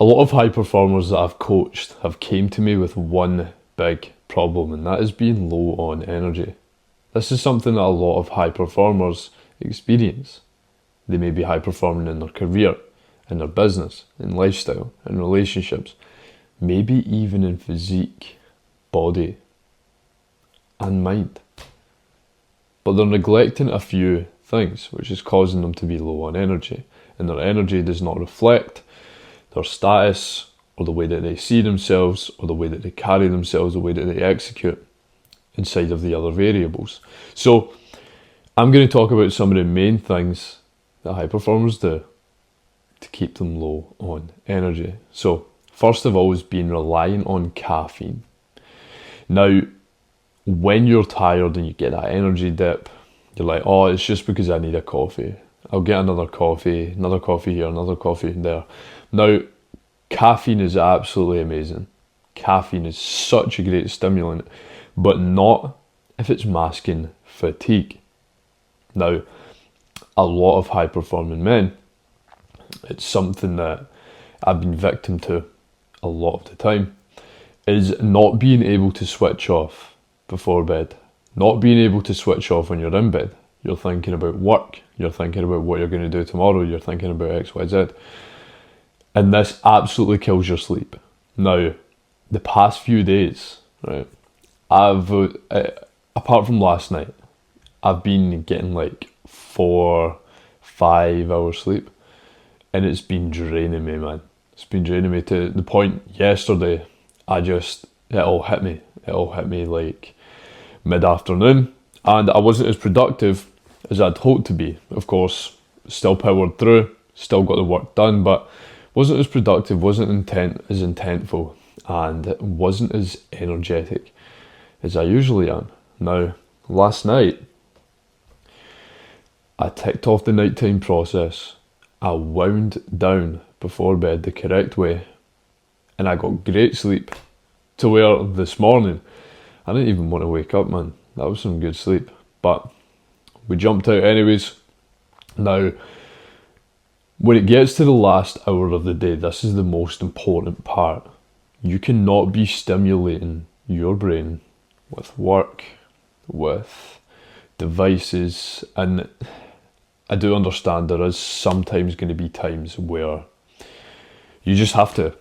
A lot of high performers that I've coached have came to me with one big problem, and that is being low on energy. This is something that a lot of high performers experience. They may be high performing in their career, in their business, in lifestyle, in relationships, maybe even in physique, body, and mind. But they're neglecting a few things, which is causing them to be low on energy, and their energy does not reflect their status or the way that they see themselves or the way that they carry themselves, the way that they execute inside of the other variables. So I'm going to talk about some of the main things that high performers do to keep them low on energy. So first of all is being reliant on caffeine. Now, when you're tired and you get that energy dip, you're like, oh, it's just because I need a coffee. I'll get another coffee here, another coffee there. Now, caffeine is absolutely amazing. Caffeine is such a great stimulant, but not if it's masking fatigue. Now, a lot of high performing men, it's something that I've been victim to a lot of the time, is not being able to switch off before bed. Not being able to switch off when you're in bed. You're thinking about work, you're thinking about what you're going to do tomorrow, you're thinking about X, Y, Z. And this absolutely kills your sleep. Now, the past few days, right, I've, apart from last night, I've been getting like 4-5 hours sleep. And it's been draining me, man. It's been draining me to the point yesterday, it all hit me. It all hit me like mid-afternoon. And I wasn't as productive as I'd hoped to be. Of course, still powered through, still got the work done, but wasn't as productive, wasn't as intentful, and wasn't as energetic as I usually am. Now, last night, I ticked off the nighttime process. I wound down before bed the correct way, and I got great sleep to where this morning, I didn't even want to wake up, man. That was some good sleep, but we jumped out anyways. Now, when it gets to the last hour of the day, this is the most important part. You cannot be stimulating your brain with work, with devices, and I do understand there is sometimes going to be times where you just have to.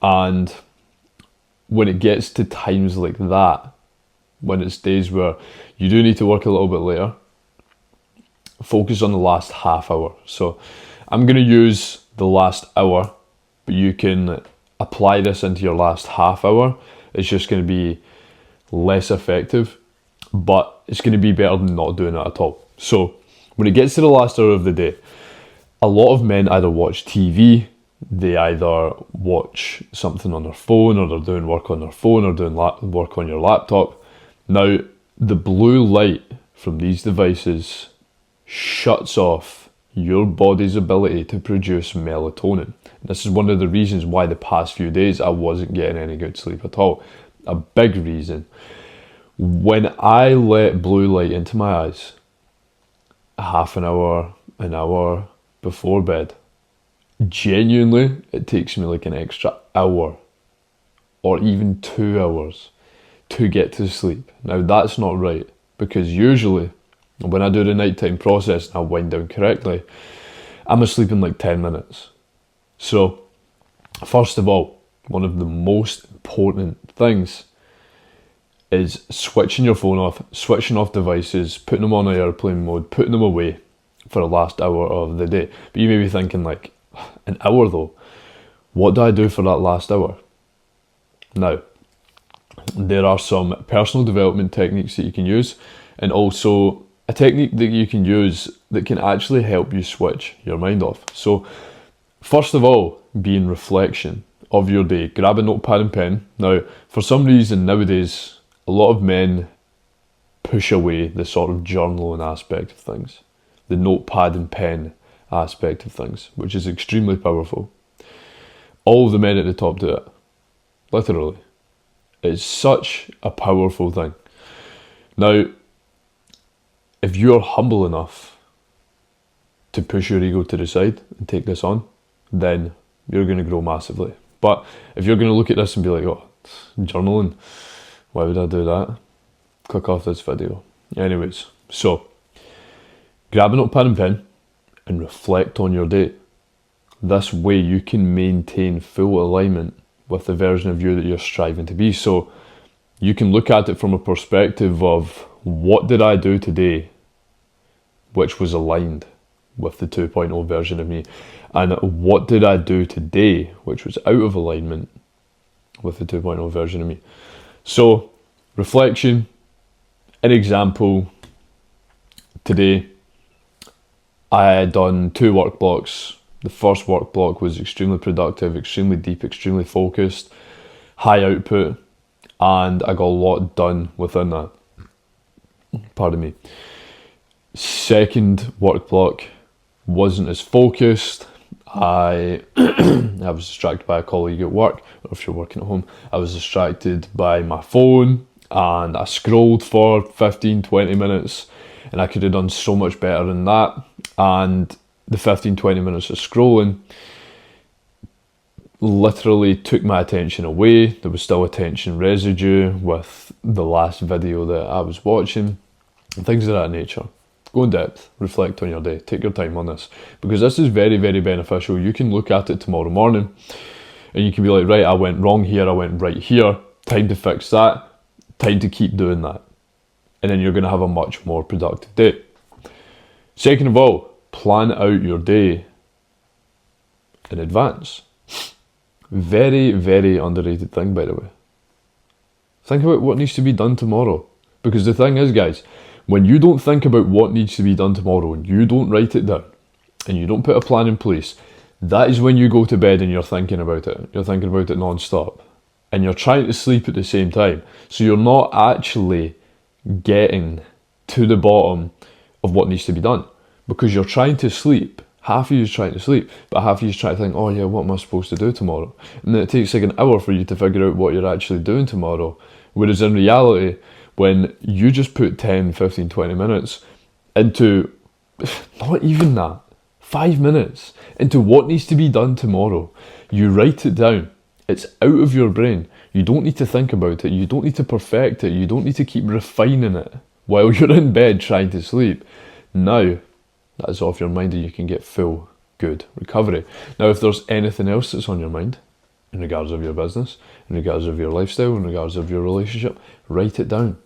And when it gets to times like that, when it's days where you do need to work a little bit later, focus on the last half hour. So I'm going to use the last hour, but you can apply this into your last half hour. It's just going to be less effective, but it's going to be better than not doing it at all. So when it gets to the last hour of the day, a lot of men either watch TV, they either watch something on their phone, or they're doing work on their phone, or doing work on your laptop. Now, the blue light from these devices shuts off your body's ability to produce melatonin. This is one of the reasons why the past few days I wasn't getting any good sleep at all. A big reason. When I let blue light into my eyes, half an hour before bed, genuinely, it takes me like an extra hour or even 2 hours to get to sleep. Now, that's not right, because usually when I do the nighttime process and I wind down correctly, I'm asleep in like 10 minutes. So, first of all, one of the most important things is switching your phone off, switching off devices, putting them on airplane mode, putting them away for the last hour of the day. But you may be thinking like, an hour though, what do I do for that last hour? Now, there are some personal development techniques that you can use, and also a technique that you can use that can actually help you switch your mind off. So, first of all, be in reflection of your day. Grab a notepad and pen. Now, for some reason nowadays, a lot of men push away the sort of journaling aspect of things, the notepad and pen aspect of things, which is extremely powerful. All of the men at the top do it, literally. It's such a powerful thing. Now, if you're humble enough to push your ego to the side and take this on, then you're going to grow massively. But if you're going to look at this and be like, oh, journaling, why would I do that? Click off this video. Anyways, so grab a notepad and pen and reflect on your day. This way you can maintain full alignment with the version of you that you're striving to be. So you can look at it from a perspective of, what did I do today which was aligned with the 2.0 version of me? And what did I do today which was out of alignment with the 2.0 version of me? So, reflection, an example, today I had done 2 work blocks. The first work block was extremely productive, extremely deep, extremely focused, high output, and I got a lot done within that. Pardon me. Second work block wasn't as focused. I was distracted by a colleague at work, or if you're working at home, I was distracted by my phone, and I scrolled for 15-20 minutes, and I could have done so much better than that. And the 15-20 minutes of scrolling literally took my attention away. There was still attention residue with the last video that I was watching, and things of that nature. Go in depth, reflect on your day, take your time on this, because this is very, very beneficial. You can look at it tomorrow morning and you can be like, right, I went wrong here, I went right here, time to fix that, time to keep doing that. And then you're going to have a much more productive day. Second of all, plan out your day in advance. Very, very underrated thing, by the way. Think about what needs to be done tomorrow. Because the thing is, guys, when you don't think about what needs to be done tomorrow, and you don't write it down, and you don't put a plan in place, that is when you go to bed and you're thinking about it. You're thinking about it non-stop. And you're trying to sleep at the same time. So you're not actually getting to the bottom of what needs to be done. Because you're trying to sleep. Half of you is trying to sleep, but half of you is trying to think, oh yeah, what am I supposed to do tomorrow? And then it takes like an hour for you to figure out what you're actually doing tomorrow. Whereas in reality, when you just put 10, 15, 20 minutes into, not even that, 5 minutes into what needs to be done tomorrow, you write it down. It's out of your brain. You don't need to think about it. You don't need to perfect it. You don't need to keep refining it while you're in bed trying to sleep. Now, that is off your mind and you can get full, good recovery. Now, if there's anything else that's on your mind, in regards of your business, in regards of your lifestyle, in regards of your relationship, write it down.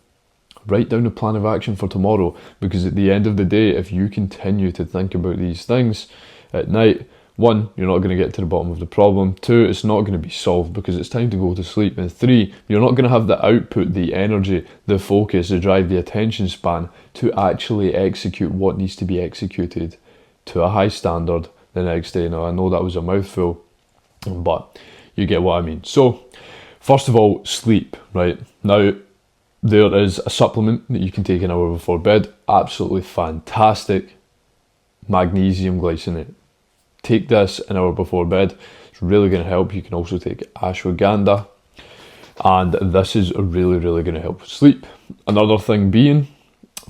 Write down a plan of action for tomorrow, because at the end of the day, if you continue to think about these things at night, 1, you're not going to get to the bottom of the problem. 2, it's not going to be solved because it's time to go to sleep. And 3, you're not going to have the output, the energy, the focus, the drive, the attention span to actually execute what needs to be executed to a high standard the next day. Now, I know that was a mouthful, but you get what I mean. So, first of all, sleep, right? Now, there is a supplement that you can take an hour before bed. Absolutely fantastic. Magnesium glycinate. Take this an hour before bed. It's really going to help. You can also take ashwagandha. And this is really, really going to help with sleep. Another thing being,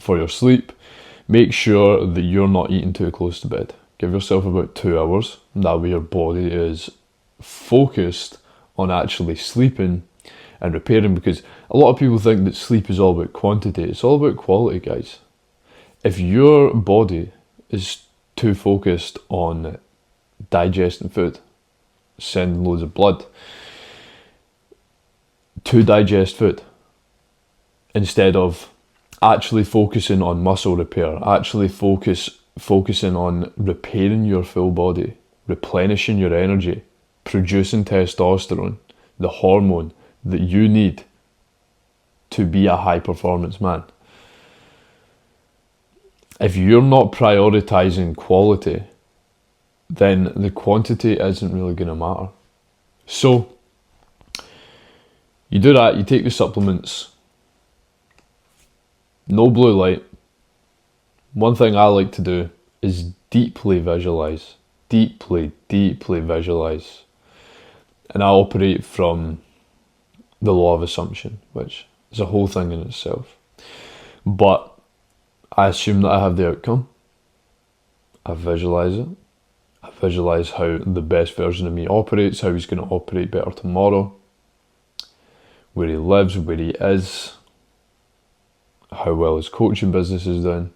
for your sleep, make sure that you're not eating too close to bed. Give yourself about 2 hours. That way your body is focused on actually sleeping and repairing, because a lot of people think that sleep is all about quantity. It's all about quality, guys. If your body is too focused on digesting food, sending loads of blood to digest food, instead of actually focusing on muscle repair, actually focusing on repairing your full body, replenishing your energy, producing testosterone, the hormone that you need to be a high performance man. If you're not prioritizing quality, then the quantity isn't really going to matter. So, you do that, you take the supplements, no blue light. One thing I like to do is deeply visualize. Deeply visualize. And I operate from the law of assumption, which is a whole thing in itself. But I assume that I have the outcome. I visualize it. I visualise how the best version of me operates, how he's going to operate better tomorrow, where he lives, where he is, how well his coaching business is doing,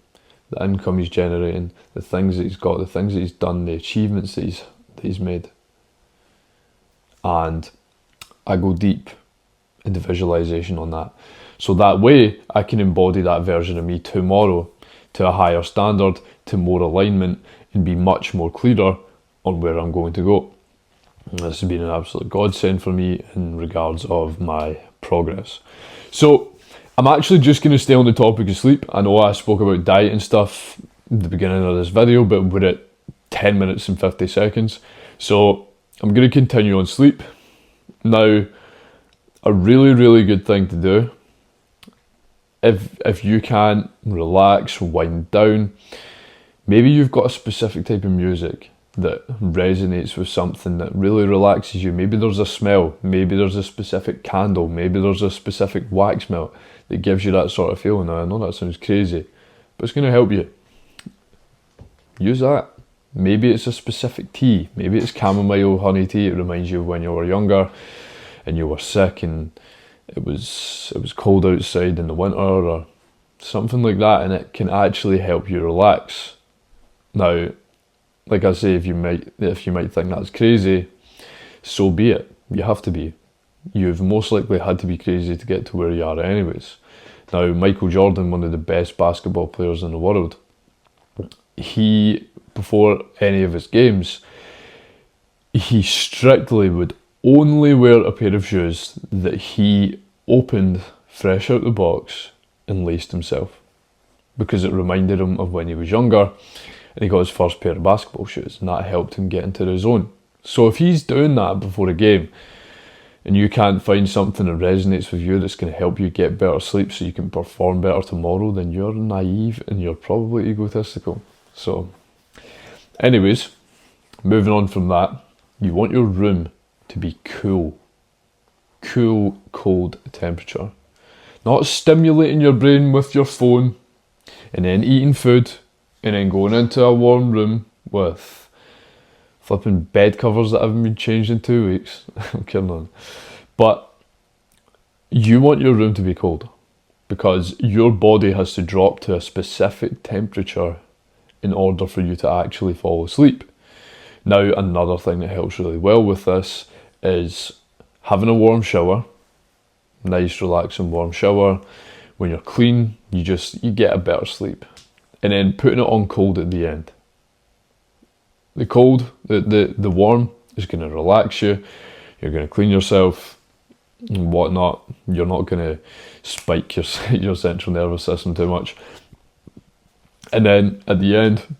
the income he's generating, the things that he's got, the things that he's done, the achievements that he's made. And I go deep into visualization on that. So that way I can embody that version of me tomorrow to a higher standard, to more alignment, and be much more clearer on where I'm going to go. And this has been an absolute godsend for me in regards of my progress. So I'm actually just going to stay on the topic of sleep. I know I spoke about diet and stuff at the beginning of this video, but we're at 10 minutes and 50 seconds. So I'm going to continue on sleep. Now, a really, really good thing to do, if you can't relax, wind down, maybe you've got a specific type of music that resonates with something that really relaxes you. Maybe there's a smell, maybe there's a specific candle, maybe there's a specific wax melt that gives you that sort of feeling. Now, I know that sounds crazy, but it's going to help you. Use that. Maybe it's a specific tea, maybe it's chamomile honey tea. It reminds you of when you were younger and you were sick and it was cold outside in the winter or something like that, and it can actually help you relax. Now, like I say, if you might think that's crazy, so be it. You have to be. You've most likely had to be crazy to get to where you are anyways. Now, Michael Jordan, one of the best basketball players in the world, he, before any of his games, he strictly would only wear a pair of shoes that he opened fresh out the box and laced himself, because it reminded him of when he was younger and he got his first pair of basketball shoes, and that helped him get into the zone. So if he's doing that before a game and you can't find something that resonates with you that's going to help you get better sleep so you can perform better tomorrow, then you're naive and you're probably egotistical. So anyways, moving on from that, you want your room to be cool, cold temperature. Not stimulating your brain with your phone and then eating food and then going into a warm room with flipping bed covers that haven't been changed in 2 weeks. I'm kidding on. But you want your room to be cold because your body has to drop to a specific temperature in order for you to actually fall asleep. Now, another thing that helps really well with this is having a warm shower, nice relaxing warm shower. When you're clean, you get a better sleep. And then putting it on cold at the end. The cold, the warm is going to relax you. You're going to clean yourself and whatnot. You're not going to spike your central nervous system too much. And then at the end,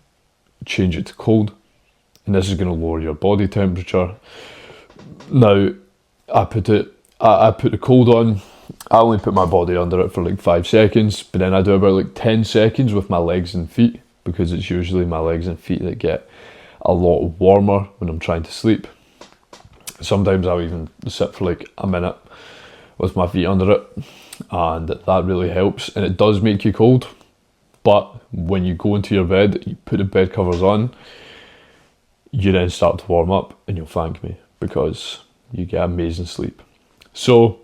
change it to cold. And this is going to lower your body temperature. Now, I put the cold on. I only put my body under it for like 5 seconds, but then I do about like 10 seconds with my legs and feet, because it's usually my legs and feet that get a lot warmer when I'm trying to sleep. Sometimes I'll even sit for like a minute with my feet under it, and that really helps. And it does make you cold, but when you go into your bed, you put the bed covers on, you then start to warm up, and you'll thank me because you get amazing sleep. So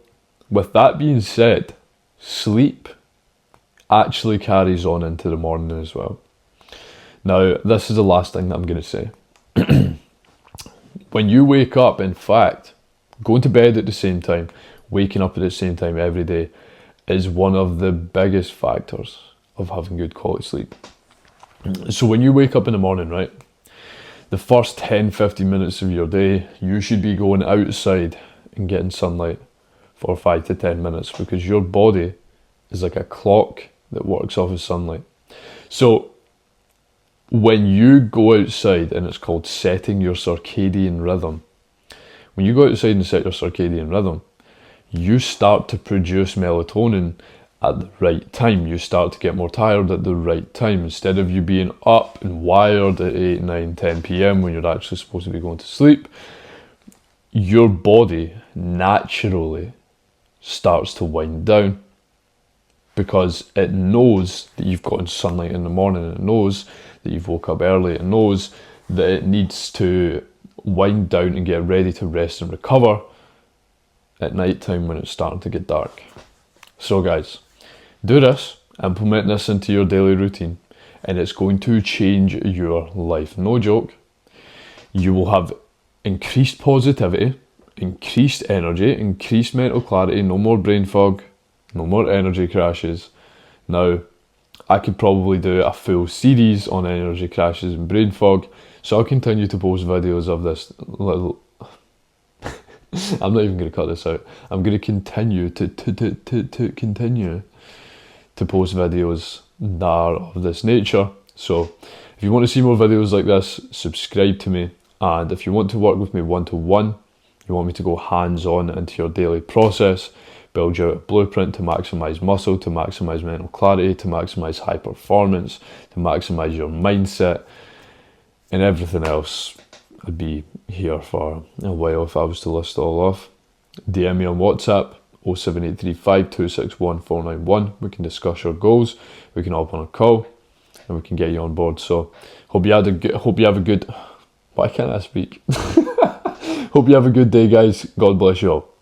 with that being said, sleep actually carries on into the morning as well. Now, this is the last thing that I'm going to say. When you wake up, in fact, going to bed at the same time, waking up at the same time every day is one of the biggest factors of having good quality sleep. So when you wake up in the morning, right, the first 10-15 minutes of your day, you should be going outside and getting sunlight for 5 to 10 minutes, because your body is like a clock that works off of sunlight. So when you go outside, and it's called setting your circadian rhythm, when you go outside and set your circadian rhythm, you start to produce melatonin at the right time. You start to get more tired at the right time. Instead of you being up and wired at 8, 9, 10 p.m. when you're actually supposed to be going to sleep, your body naturally starts to wind down, because it knows that you've gotten sunlight in the morning. It knows that you've woke up early. It knows that it needs to wind down and get ready to rest and recover at night time when it's starting to get dark. So guys, do this, implement this into your daily routine, and it's going to change your life. No joke. You will have increased positivity, increased energy, increased mental clarity, no more brain fog, no more energy crashes. Now, I could probably do a full series on energy crashes and brain fog, so I'll continue to post videos of this little... I'm not even going to cut this out. I'm going to continue to post videos that are of this nature. So if you want to see more videos like this, subscribe to me. And if you want to work with me one-to-one, you want me to go hands-on into your daily process, build you a blueprint to maximize muscle, to maximize mental clarity, to maximize high performance, to maximize your mindset, and everything else, I'd be here for a while if I was to list it all off. DM me on WhatsApp, 07835 261 491. We can discuss your goals, we can hop on a call, and we can get you on board. So hope you have a good... Why can't I speak? Hope you have a good day, guys. God bless you all.